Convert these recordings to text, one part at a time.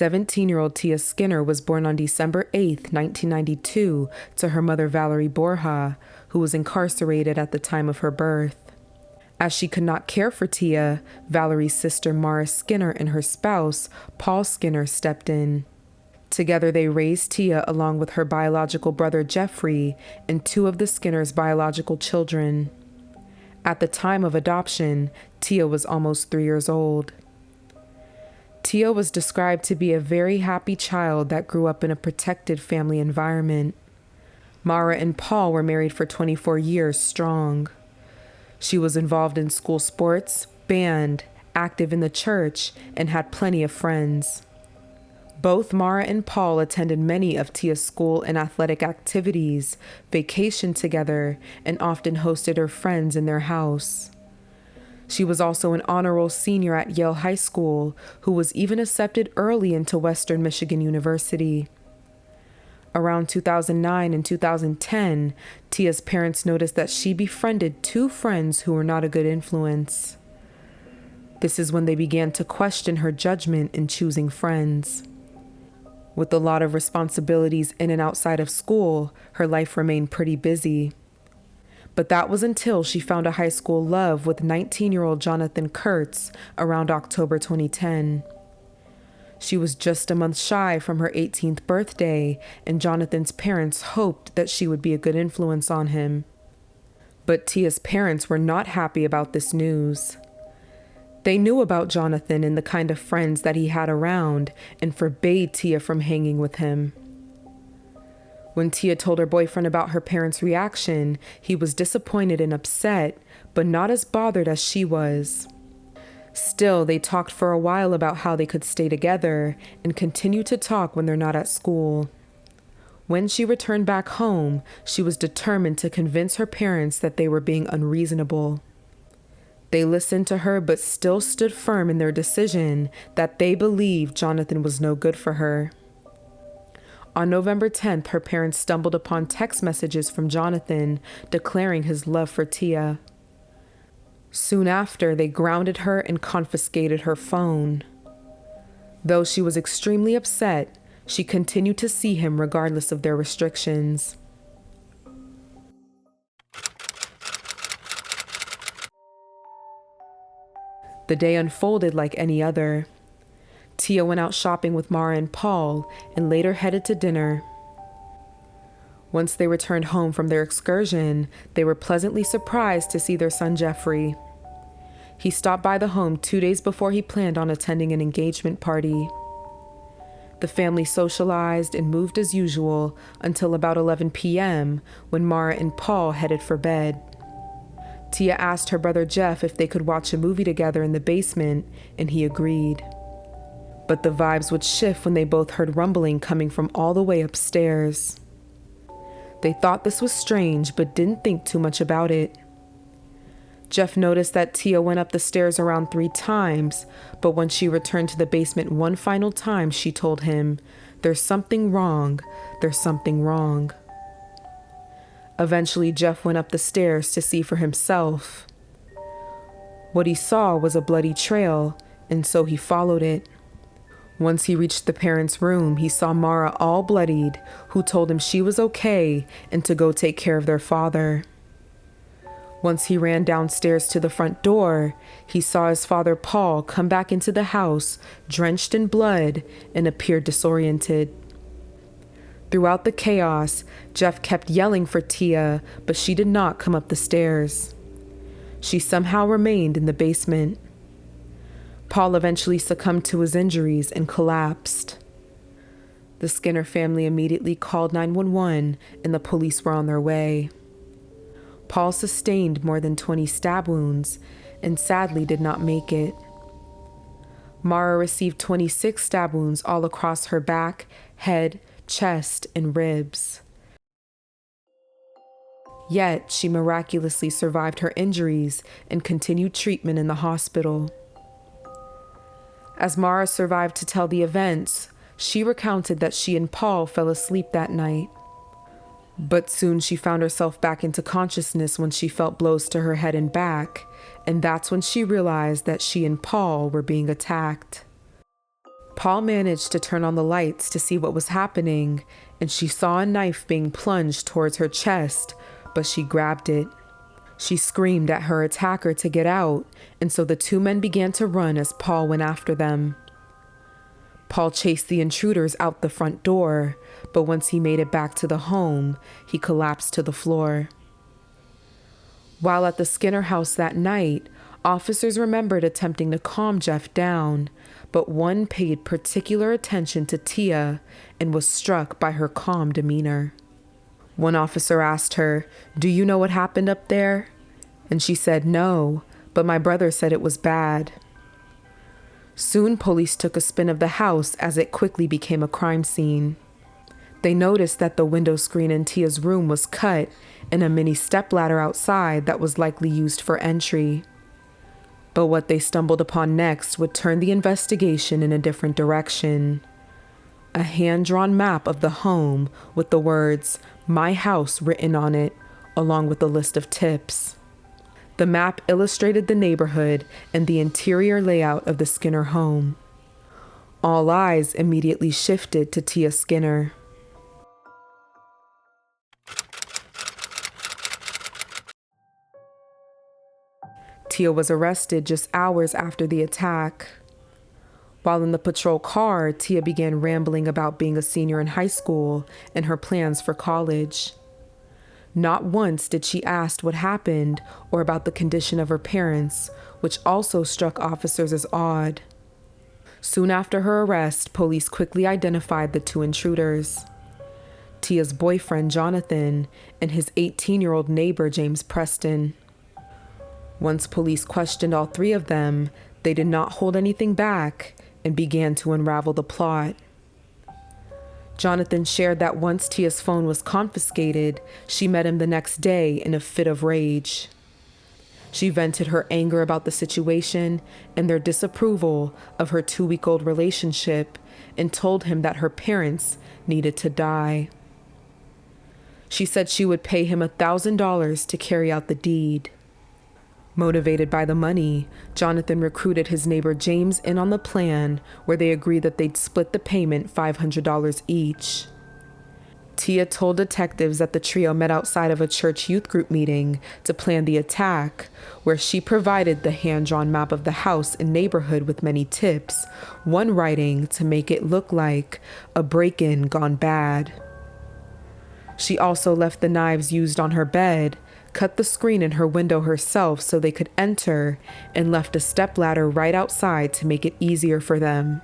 17-year-old Tia Skinner was born on December 8, 1992, to her mother Valerie Borja, who was incarcerated at the time of her birth. As she could not care for Tia, Valerie's sister Mara Skinner and her spouse, Paul Skinner, stepped in. Together they raised Tia along with her biological brother Jeffrey and two of the Skinners' biological children. At the time of adoption, Tia was almost 3 years old. Tia was described to be a very happy child that grew up in a protected family environment. Mara and Paul were married for 24 years strong. She was involved in school sports, band, active in the church, and had plenty of friends. Both Mara and Paul attended many of Tia's school and athletic activities, vacationed together, and often hosted her friends in their house. She was also an honor roll senior at Yale High School, who was even accepted early into Western Michigan University. Around 2009 and 2010, Tia's parents noticed that she befriended two friends who were not a good influence. This is when they began to question her judgment in choosing friends. With a lot of responsibilities in and outside of school, her life remained pretty busy. But that was until she found a high school love with 19-year-old Jonathan Kurtz around October 2010. She was just a month shy from her 18th birthday, and Jonathan's parents hoped that she would be a good influence on him. But Tia's parents were not happy about this news. They knew about Jonathan and the kind of friends that he had around and forbade Tia from hanging with him. When Tia told her boyfriend about her parents' reaction, he was disappointed and upset, but not as bothered as she was. Still, they talked for a while about how they could stay together and continue to talk when they're not at school. When she returned back home, she was determined to convince her parents that they were being unreasonable. They listened to her but still stood firm in their decision that they believed Jonathan was no good for her. On November 10th, her parents stumbled upon text messages from Jonathan declaring his love for Tia. Soon after, they grounded her and confiscated her phone. Though she was extremely upset, she continued to see him regardless of their restrictions. The day unfolded like any other. Tia went out shopping with Mara and Paul and later headed to dinner. Once they returned home from their excursion, they were pleasantly surprised to see their son Jeffrey. He stopped by the home 2 days before he planned on attending an engagement party. The family socialized and moved as usual until about 11 p.m. when Mara and Paul headed for bed. Tia asked her brother Jeff if they could watch a movie together in the basement, and he agreed. But the vibes would shift when they both heard rumbling coming from all the way upstairs. They thought this was strange, but didn't think too much about it. Jeff noticed that Tia went up the stairs around 3 times, but when she returned to the basement one final time, she told him, "There's something wrong. There's something wrong." Eventually, Jeff went up the stairs to see for himself. What he saw was a bloody trail, and so he followed it. Once he reached the parents' room, he saw Mara all bloodied, who told him she was okay and to go take care of their father. Once he ran downstairs to the front door, he saw his father Paul come back into the house, drenched in blood, and appeared disoriented. Throughout the chaos, Jeff kept yelling for Tia, but she did not come up the stairs. She somehow remained in the basement. Paul eventually succumbed to his injuries and collapsed. The Skinner family immediately called 911 and the police were on their way. Paul sustained more than 20 stab wounds and sadly did not make it. Mara received 26 stab wounds all across her back, head, chest, and ribs. Yet, she miraculously survived her injuries and continued treatment in the hospital. As Mara survived to tell the events, she recounted that she and Paul fell asleep that night. But soon she found herself back into consciousness when she felt blows to her head and back, and that's when she realized that she and Paul were being attacked. Paul managed to turn on the lights to see what was happening, and she saw a knife being plunged towards her chest, but she grabbed it. She screamed at her attacker to get out, and so the two men began to run as Paul went after them. Paul chased the intruders out the front door, but once he made it back to the home, he collapsed to the floor. While at the Skinner house that night, officers remembered attempting to calm Jeff down, but one paid particular attention to Tia and was struck by her calm demeanor. One officer asked her, "Do you know what happened up there?" And she said, "No, but my brother said it was bad." Soon, police took a spin of the house as it quickly became a crime scene. They noticed that the window screen in Tia's room was cut and a mini stepladder outside that was likely used for entry. But what they stumbled upon next would turn the investigation in a different direction. A hand-drawn map of the home with the words, "My house" written on it, along with a list of tips. The map illustrated the neighborhood and the interior layout of the Skinner home. All eyes immediately shifted to Tia Skinner. Tia was arrested just hours after the attack. While in the patrol car, Tia began rambling about being a senior in high school and her plans for college. Not once did she ask what happened or about the condition of her parents, which also struck officers as odd. Soon after her arrest, police quickly identified the two intruders: Tia's boyfriend, Jonathan, and his 18-year-old neighbor, James Preston. Once police questioned all three of them, they did not hold anything back and began to unravel the plot. Jonathan shared that once Tia's phone was confiscated, she met him the next day in a fit of rage. She vented her anger about the situation and their disapproval of her 2-week-old relationship and told him that her parents needed to die. She said she would pay him $1,000 to carry out the deed. Motivated by the money, Jonathan recruited his neighbor James in on the plan, where they agreed that they'd split the payment $500 each. Tia told detectives that the trio met outside of a church youth group meeting to plan the attack, where she provided the hand-drawn map of the house and neighborhood with many tips, one writing to make it look like a break-in gone bad. She also left the knives used on her bed, cut the screen in her window herself so they could enter, and left a stepladder right outside to make it easier for them.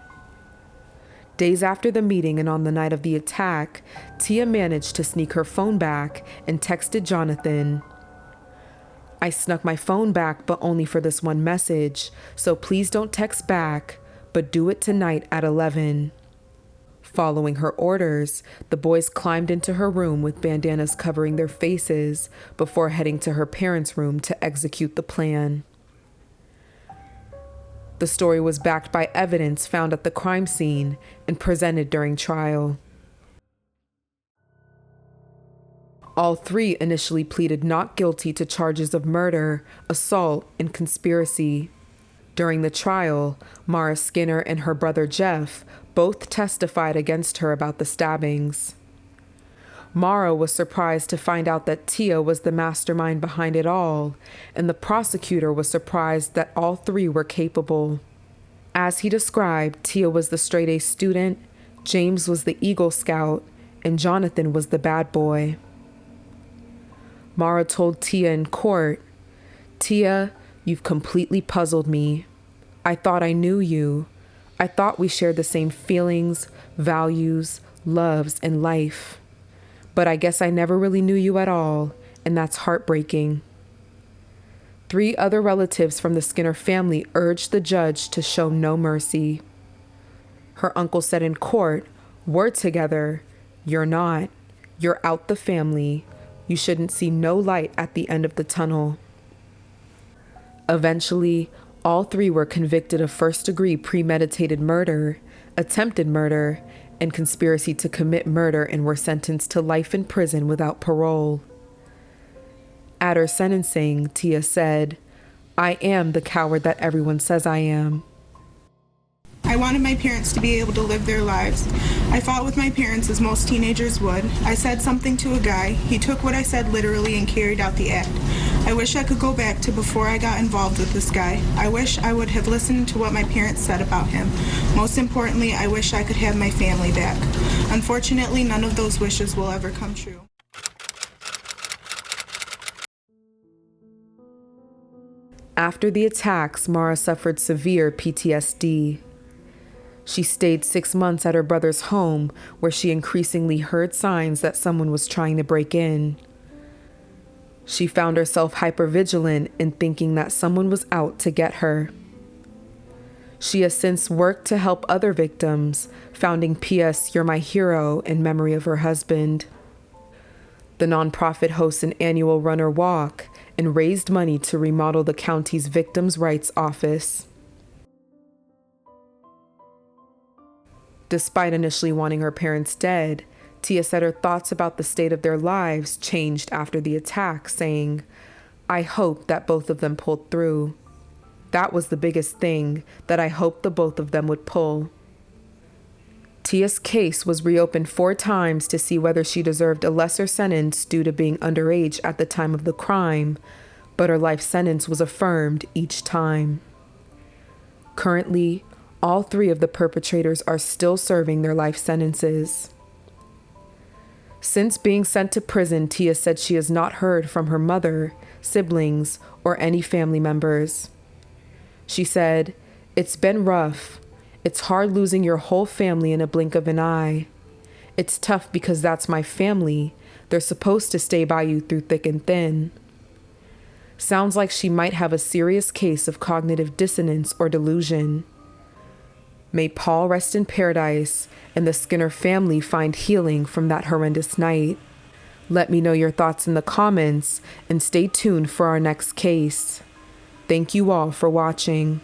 Days after the meeting and on the night of the attack, Tia managed to sneak her phone back and texted Jonathan, "I snuck my phone back, but only for this one message, so please don't text back, but do it tonight at 11. Following her orders, the boys climbed into her room with bandanas covering their faces before heading to her parents' room to execute the plan. The story was backed by evidence found at the crime scene and presented during trial. All three initially pleaded not guilty to charges of murder, assault, and conspiracy. During the trial, Mara Skinner and her brother Jeff both testified against her about the stabbings. Mara was surprised to find out that Tia was the mastermind behind it all, and the prosecutor was surprised that all three were capable. As he described, Tia was the straight-A student, James was the Eagle Scout, and Jonathan was the bad boy. Mara told Tia in court, "Tia, you've completely puzzled me. I thought I knew you. I thought we shared the same feelings, values, loves, and life. But I guess I never really knew you at all, and that's heartbreaking." 3 other relatives from the Skinner family urged the judge to show no mercy. Her uncle said in court, "We're together. You're not. You're out the family. You shouldn't see no light at the end of the tunnel. Eventually, all three were convicted of first-degree premeditated murder, attempted murder, and conspiracy to commit murder and were sentenced to life in prison without parole. At her sentencing, Tia said, "I am the coward that everyone says I am." I wanted my parents to be able to live their lives. I fought with my parents as most teenagers would. I said something to a guy. He took what I said literally and carried out the act. I wish I could go back to before I got involved with this guy. I wish I would have listened to what my parents said about him. Most importantly, I wish I could have my family back. Unfortunately, none of those wishes will ever come true. After the attacks, Mara suffered severe PTSD. She stayed 6 months at her brother's home, where she increasingly heard signs that someone was trying to break in. She found herself hypervigilant and thinking that someone was out to get her. She has since worked to help other victims, founding PS You're My Hero in memory of her husband. The nonprofit hosts an annual runner walk and raised money to remodel the county's Victims' Rights Office. Despite initially wanting her parents dead, Tia said her thoughts about the state of their lives changed after the attack, saying, "I hope that both of them pulled through. That was the biggest thing, that I hoped the both of them would pull." Tia's case was reopened 4 times to see whether she deserved a lesser sentence due to being underage at the time of the crime, but her life sentence was affirmed each time. Currently, all 3 of the perpetrators are still serving their life sentences. Since being sent to prison, Tia said she has not heard from her mother, siblings, or any family members. She said, "It's been rough. It's hard losing your whole family in a blink of an eye. It's tough because that's my family. They're supposed to stay by you through thick and thin." Sounds like she might have a serious case of cognitive dissonance or delusion. May Paul rest in paradise and the Skinner family find healing from that horrendous night. Let me know your thoughts in the comments and stay tuned for our next case. Thank you all for watching.